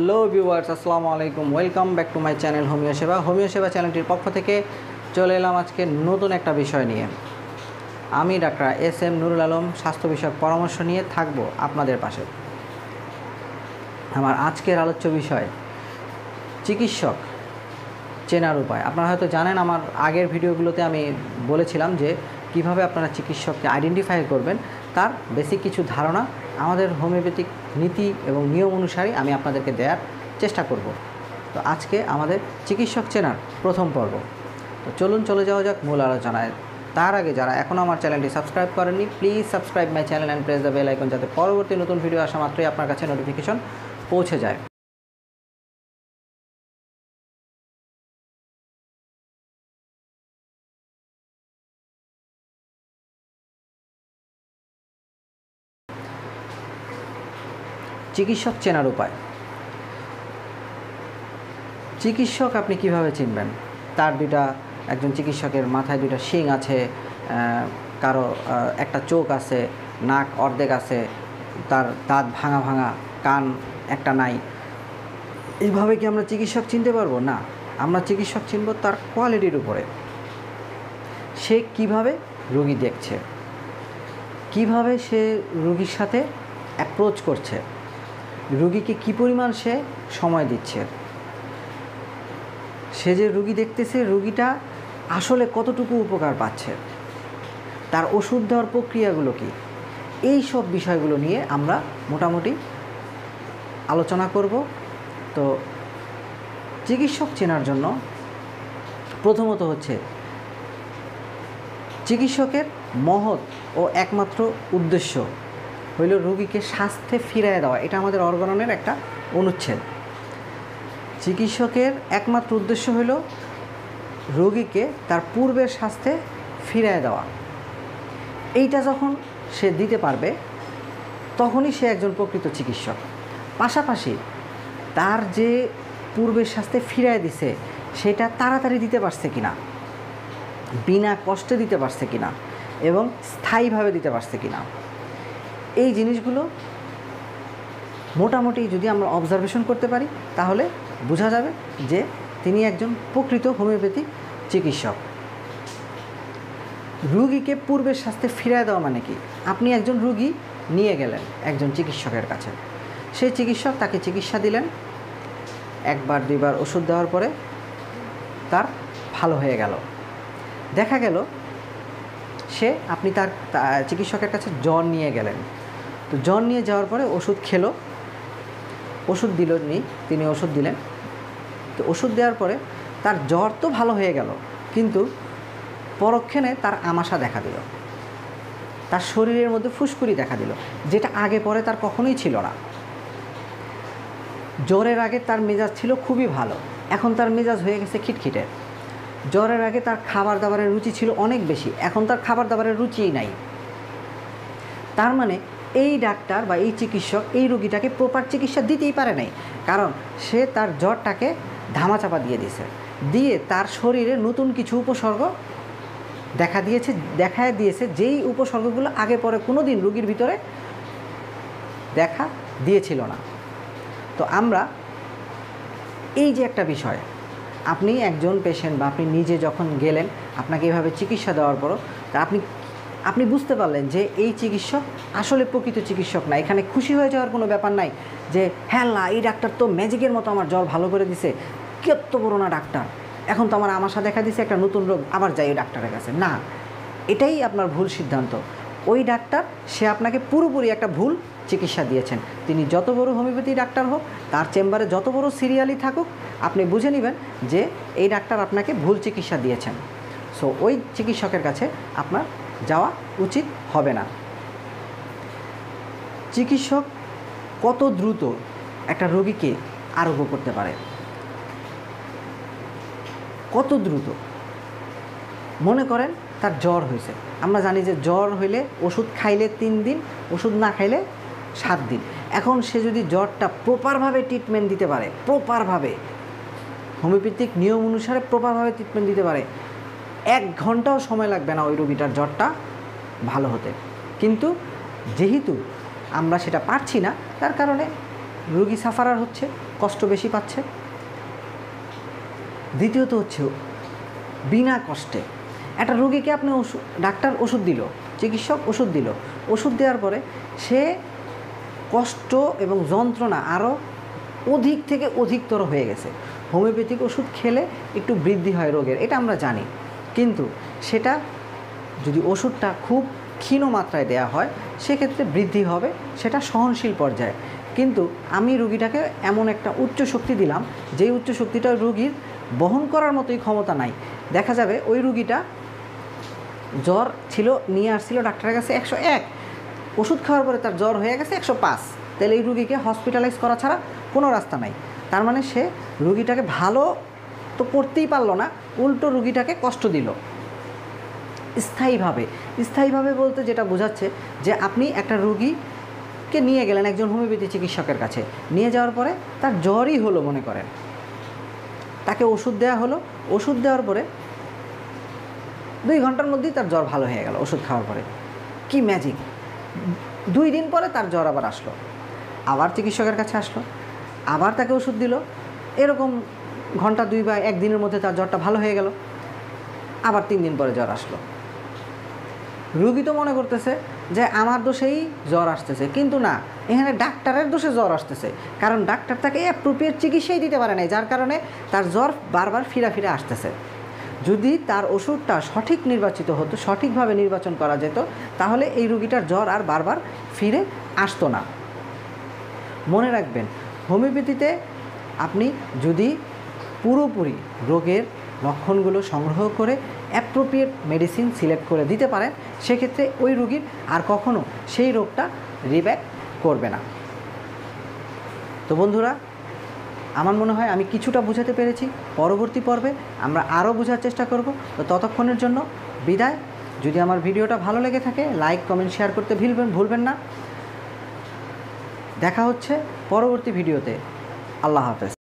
Hello viewers, আসসালামু আলাইকুম। Welcome back to my channel homeo সেবা। হোমিও সেবা চ্যানেলটির পক্ষ থেকে চলে এলাম আজকে নতুন একটা বিষয় নিয়ে। আমি ডাক্তার এস এম নুরুল আলম স্বাস্থ্য বিষয়ক পরামর্শ নিয়ে থাকবো আপনাদের পাশে। আমার আজকের আলোচ্য বিষয় চিকিৎসক চেনার উপায়। আপনারা হয়তো জানেন, আমার আগের ভিডিওগুলোতে আমি বলেছিলাম যে কিভাবে আপনারা চিকিৎসককে আইডেন্টিফাই করবেন, তার বেসিক কিছু ধারণা আমাদের হোমিওপ্যাথিক নীতি এবং নিয়ম অনুসারে আমি আপনাদেরকে দেওয়ার চেষ্টা করব। তো আজকে আমাদের চিকিৎসক চেনার প্রথম পর্ব। তো চলুন চলে যাওয়া যাক মূল আলোচনায়। তার আগে যারা এখনও আমার চ্যানেলটি সাবস্ক্রাইব করেননি, please subscribe my channel and press the bell icon, যাতে পরবর্তী নতুন ভিডিও আসা মাত্রই আপনার কাছে নোটিফিকেশন পৌঁছে যায়। চিকিৎসক চেনার উপায়। চিকিৎসক আপনি কিভাবে চিনবেন? তার একজন চিকিৎসকের মাথায় দুইটা শিং আছে, কারো একটা চোখ আছে, নাক অর্ধেক আছে, তার দাঁত ভাঙা ভাঙা, কান একটা নাই। এইভাবে কি আমরা চিকিৎসক চিনতে পারবো? না, আমরা চিকিৎসক চিনব তার কোয়ালিটির উপরে। সে কিভাবে রোগী দেখছে, কিভাবে সে রোগীর সাথে অ্যাপ্রোচ করছে, রোগীকে কী পরিমাণ সে সময় দিচ্ছে, সে যে রোগী দেখতেছে রোগীটা আসলে কতটুকু উপকার পাচ্ছে, তার ওষুধ দেওয়ার প্রক্রিয়াগুলো কী, এই সব বিষয়গুলো নিয়ে আমরা মোটামুটি আলোচনা করব। তো চিকিৎসক চেনার জন্য প্রথমত হচ্ছে চিকিৎসকের মহৎ ও একমাত্র উদ্দেশ্য হইল রোগীকে স্বাস্থ্যে ফিরিয়ে দেওয়া। এটা আমাদের অর্গাননের একটা অনুচ্ছেদ। চিকিৎসকের একমাত্র উদ্দেশ্য হইল রোগীকে তার পূর্বের স্বাস্থ্যে ফিরিয়ে দেওয়া। এইটা যখন সে দিতে পারবে তখনই সে একজন প্রকৃত চিকিৎসক। পাশাপাশি তার যে পূর্বের স্বাস্থ্যে ফিরিয়ে দিছে সেটা তাড়াতাড়ি দিতে পারছে কিনা, বিনা কষ্টে দিতে পারছে কিনা এবং স্থায়ীভাবে দিতে পারছে কিনা, এই জিনিসগুলো মোটামুটি যদি আমরা অবজারভেশন করতে পারি তাহলে বোঝা যাবে যে তিনি একজন প্রকৃত হোমিওপ্যাথিক চিকিৎসক। রুগীকে পূর্বের স্বাস্থ্যে ফিরিয়ে দেওয়া মানে কি? আপনি একজন রুগী নিয়ে গেলেন একজন চিকিৎসকের কাছে, সেই চিকিৎসক তাকে চিকিৎসা দিলেন, একবার দুইবার ওষুধ দেওয়ার পরে তার ভালো হয়ে গেল। দেখা গেল আপনি তার চিকিৎসকের কাছে জ্বর নিয়ে গেলেন। তো জ্বর নিয়ে যাওয়ার পরে ওষুধ খেলো, ওষুধ তিনি ওষুধ দিলেন। তো ওষুধ দেওয়ার পরে তার জ্বর তো ভালো হয়ে গেল, কিন্তু পরক্ষণে তার আমাশা দেখা দিল, তার শরীরের মধ্যে ফুসকুড়ি দেখা দিল, যেটা আগে পরে তার কখনোই ছিল না। জ্বরের আগে তার মেজাজ ছিল খুবই ভালো, এখন তার মেজাজ হয়ে গেছে খিটখিটে। জ্বরের আগে তার খাবার দাবারের রুচি ছিল অনেক বেশি, এখন তার খাবার দাবারের রুচিই নাই। তার মানে এই ডাক্তার বা এই চিকিৎসক এই রোগীটাকে প্রপার চিকিৎসা দিতেই পারে নাই, কারণ সে তার জ্বরটাকে ধামাচাপা দিয়ে তার শরীরে নতুন কিছু উপসর্গ দেখা দিয়েছে, যেই উপসর্গগুলো আগে পরে কোনো দিন রোগীর ভিতরে দেখা দিয়েছিল না। তো আমরা এই যে একটা বিষয়, আপনি একজন পেশেন্ট বা আপনি নিজে যখন গেলেন, আপনাকে এভাবে চিকিৎসা দেওয়ার পরও আপনি বুঝতে পারলেন যে এই চিকিৎসক আসলে প্রকৃত চিকিৎসক না। এখানে খুশি হয়ে যাওয়ার কোনো ব্যাপার নাই যে হ্যাঁ এই ডাক্তার তো ম্যাজিকের মতো আমার জ্বর ভালো করে দিছে, কত বড় না ডাক্তার, এখন তো আমার আমাশা দেখা দিছে, একটা নতুন রোগ, আবার যাই ওই ডাক্তারের কাছে। না, এটাই আপনার ভুল সিদ্ধান্ত। ওই ডাক্তার সে আপনাকে পুরোপুরি একটা ভুল চিকিৎসা দিয়েছেন। তিনি যত বড় হোমিওপ্যাথি ডাক্তার হোক, তার চেম্বারে যত বড় সিরিয়ালি থাকুক, আপনি বুঝে নেবেন যে এই ডাক্তার আপনাকে ভুল চিকিৎসা দিয়েছেন। সো ওই চিকিৎসকের কাছে আপনার যাওয়া উচিত হবে না। চিকিৎসক কত দ্রুত একটা রোগীকে আরোগ্য করতে পারে, কত দ্রুত? মনে করেন তার জ্বর হয়েছে, আমরা জানি যে জ্বর হইলে ওষুধ খাইলে 3 দিন, ওষুধ না খাইলে 7 দিন। এখন সে যদি জ্বরটা প্রপারভাবে ট্রিটমেন্ট দিতে পারে, প্রপারভাবে হোমিওপ্যাথিক নিয়ম অনুসারে প্রপারভাবে ট্রিটমেন্ট দিতে পারে, 1 ঘন্টাও সময় লাগবে না ওই রোগীটার জ্বরটা ভালো হতে। কিন্তু যেহেতু আমরা সেটা পারছি না, তার কারণে রোগী সাফারার হচ্ছে, কষ্ট বেশি পাচ্ছে। দ্বিতীয়ত হচ্ছে বিনা কষ্টে একটা রোগীকে আপনি ডাক্তার ওষুধ দিল, চিকিৎসক ওষুধ দিল, ওষুধ দেওয়ার পরে সে কষ্ট এবং যন্ত্রণা আরও অধিক থেকে অধিকতর হয়ে গেছে। হোমিওপ্যাথিক ওষুধ খেলে একটু বৃদ্ধি হয় রোগের, এটা আমরা জানি, কিন্তু সেটা যদি ওষুধটা খুব ক্ষীণ মাত্রায় দেওয়া হয় সেক্ষেত্রে বৃদ্ধি হবে সেটা সহনশীল পর্যায়ে। কিন্তু আমি রুগীটাকে এমন একটা উচ্চ শক্তি দিলাম যেই উচ্চ শক্তিটা রুগীর বহন করার মতোই ক্ষমতা নাই। দেখা যাবে ওই রুগীটা জ্বর ছিল, নিয়ে আসছিল ডাক্তারের কাছে 101, ওষুধ খাওয়ার পরে তার জ্বর হয়ে গেছে 105। তাহলে এই রুগীকে হসপিটালাইজ করা ছাড়া কোনো রাস্তা নাই। তার মানে সে রুগীটাকে ভালো তো করতেই পারলো না, উল্টো রুগীটাকে কষ্ট দিল স্থায়ীভাবে। স্থায়ীভাবে বলতে যেটা বোঝাচ্ছে যে আপনি একটা রুগীকে নিয়ে গেলেন একজন হোমিওপ্যাথি চিকিৎসকের কাছে, নিয়ে যাওয়ার পরে তার জ্বরই হলো মনে করেন, তাকে ওষুধ দেওয়া হলো, ওষুধ দেওয়ার পরে 2 ঘন্টার মধ্যেই তার জ্বর ভালো হয়ে গেল ওষুধ খাওয়ার পরে। কি ম্যাজিক! 2 দিন পরে তার জ্বর আবার আসলো, আবার চিকিৎসকের কাছে আসলো, আবার তাকে ওষুধ দিল, এরকম ঘন্টা 2 বা 1 দিনের মধ্যে তার জ্বরটা ভালো হয়ে গেল। আবার 3 দিন পরে জ্বর আসলো। রুগী তো মনে করতেছে যে আমার দোষেই জ্বর আসতেছে, কিন্তু না, এখানে ডাক্তারের দোষে জ্বর আসতেছে, কারণ ডাক্তার তাকে অ্যাপ্রোপ্রিয়েট চিকিৎসাই দিতে পারে নাই, যার কারণে তার জ্বর বারবার ফিরে আসতেছে। যদি তার ওষুধটা সঠিক নির্বাচিত হতো, সঠিকভাবে নির্বাচন করা যেত, তাহলে এই রুগীটার জ্বর আর বারবার ফিরে আসতো না। মনে রাখবেন, হোমিওপ্যাথিতে আপনি যদি পুরোপুরি রোগের লক্ষণগুলো সংগ্রহ করে অ্যাপ্রোপ্রিয়েট মেডিসিন সিলেক্ট করে দিতে পারেন, সেক্ষেত্রে ওই রুগীর আর কখনো সেই রোগটা রিব্যাক করবে না। তো বন্ধুরা, আমার মনে হয় আমি কিছুটা বোঝাতে পেরেছি। পরবর্তী পর্বে আমরা আরও বোঝার চেষ্টা করব। তো ততক্ষণের জন্য বিদায়। যদি আমার ভিডিওটা ভালো লেগে থাকে লাইক, কমেন্ট, শেয়ার করতে ভুলবেন না। দেখা হচ্ছে পরবর্তী ভিডিওতে। আল্লাহ হাফেজ।